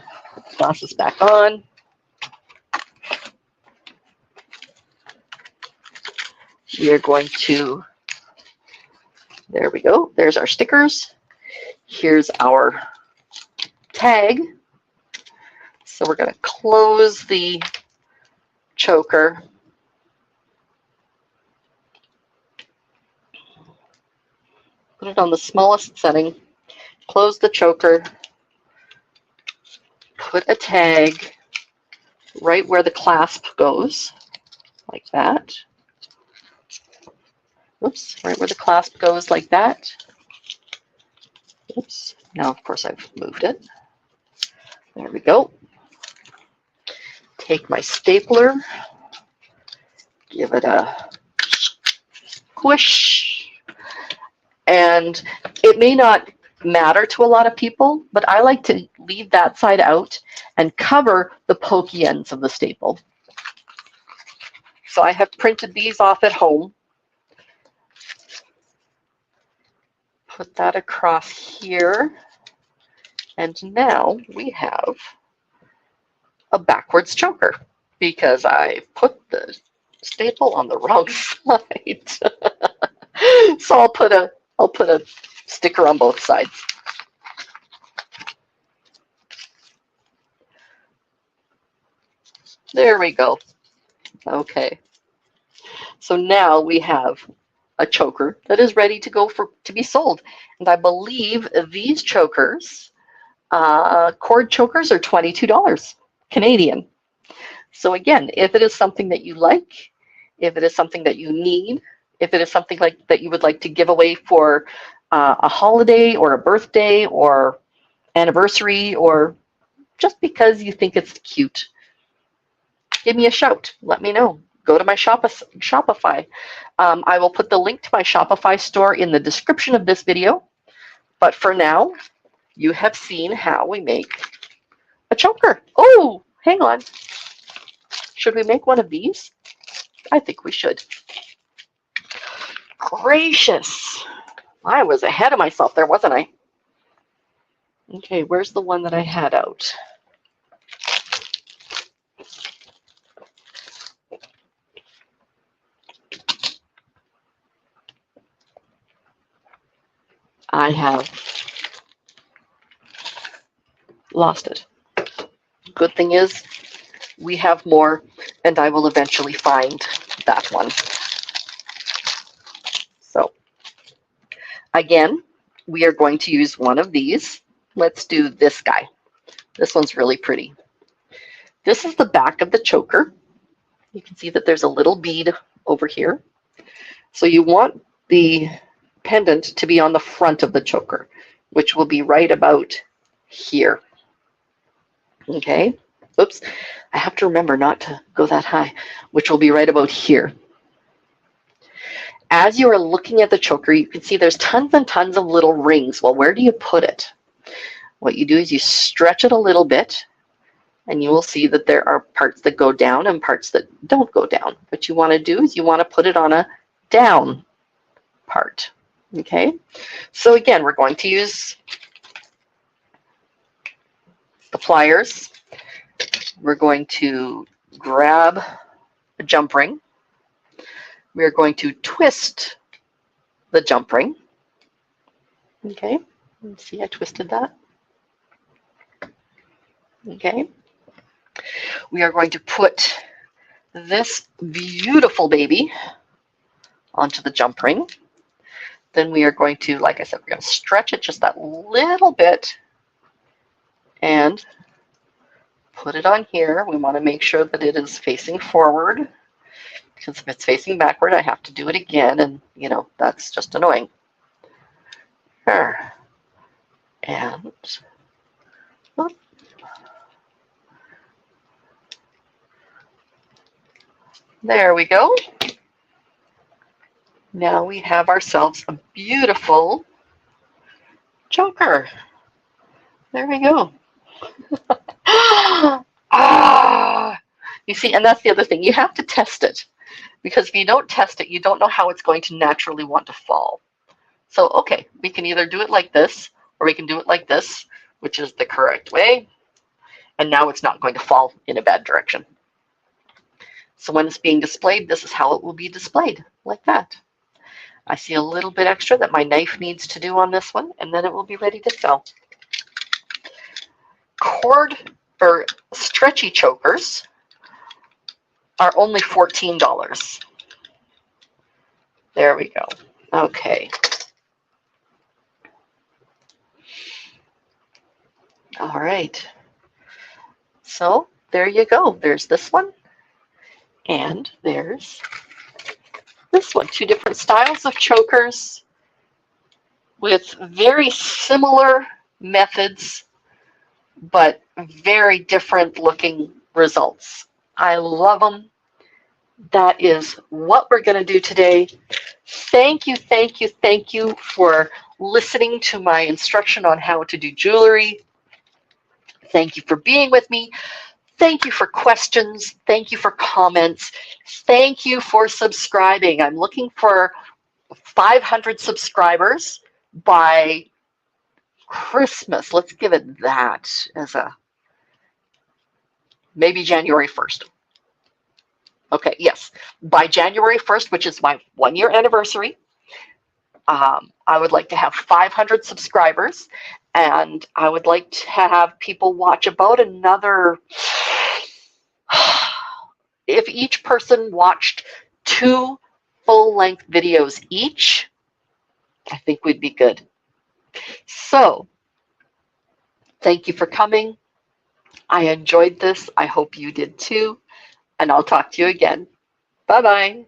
glasses back on. We are going to, there we go. There's our stickers. Here's our tag. So we're going to close the choker. Put it on the smallest setting. Close the choker. Put a tag right where the clasp goes, like that. Oops, right where the clasp goes, like that. Oops, now of course I've moved it. There we go. Take my stapler, give it a squish, and it may not matter to a lot of people, but I like to leave that side out and cover the pokey ends of the staple. So I have printed these off at home. Put that across here. And now we have a backwards choker because I put the staple on the wrong side. So I'll put a sticker on both sides. There we go. Okay. So now we have a choker that is ready to go to be sold. And I believe these chokers, cord chokers, are $22 Canadian. So again, if it is something that you like, if it is something that you need, if it is something like that you would like to give away for a holiday or a birthday or anniversary, or just because you think it's cute, give me a shout. Let me know. Go to my Shopify. I will put the link to my Shopify store in the description of this video. But for now, you have seen how we make a choker. Oh, hang on. Should we make one of these? I think we should. Gracious. I was ahead of myself there, wasn't I? Okay, where's the one that I had out? I have lost it. Good thing is we have more, and I will eventually find that one. So again, we are going to use one of these. Let's do this guy. This one's really pretty. This is the back of the choker. You can see that there's a little bead over here. So you want the pendant to be on the front of the choker, which will be right about here. Okay, oops, I have to remember not to go that high, which will be right about here. As you are looking at the choker, you can see there's tons and tons of little rings. Well, where do you put it? What you do is you stretch it a little bit, and you will see that there are parts that go down and parts that don't go down. What you want to do is you want to put it on a down part. Okay, so again, we're going to use the pliers. We're going to grab a jump ring. We're going to twist the jump ring. Okay, see, I twisted that. Okay, we are going to put this beautiful baby onto the jump ring. Then we are going to, like I said, we're going to stretch it just that little bit and put it on here. We want to make sure that it is facing forward, because if it's facing backward, I have to do it again, and you know, that's just annoying. And oh, there we go. Now we have ourselves a beautiful choker. There we go. Ah, you see, and that's the other thing. You have to test it, because if you don't test it, you don't know how it's going to naturally want to fall. So, okay, we can either do it like this, or we can do it like this, which is the correct way. And now it's not going to fall in a bad direction. So when it's being displayed, this is how it will be displayed, like that. I see a little bit extra that my knife needs to do on this one, and then it will be ready to sell. Cord or stretchy chokers are only $14. There we go. Okay. All right. So there you go. There's this one, and there's this one. Two different styles of chokers with very similar methods, but very different looking results. I love them. That is what we're going to do today. Thank you, thank you, thank you for listening to my instruction on how to do jewelry. Thank you for being with me. Thank you for questions. Thank you for comments. Thank you for subscribing. I'm looking for 500 subscribers by Christmas. Let's give it that as a maybe January 1st. Okay, yes, by January 1st, which is my 1-year anniversary, I would like to have 500 subscribers, and I would like to have people watch about another, if each person watched 2 full-length videos each, I think we'd be good. So, thank you for coming. I enjoyed this. I hope you did too. And I'll talk to you again. Bye-bye.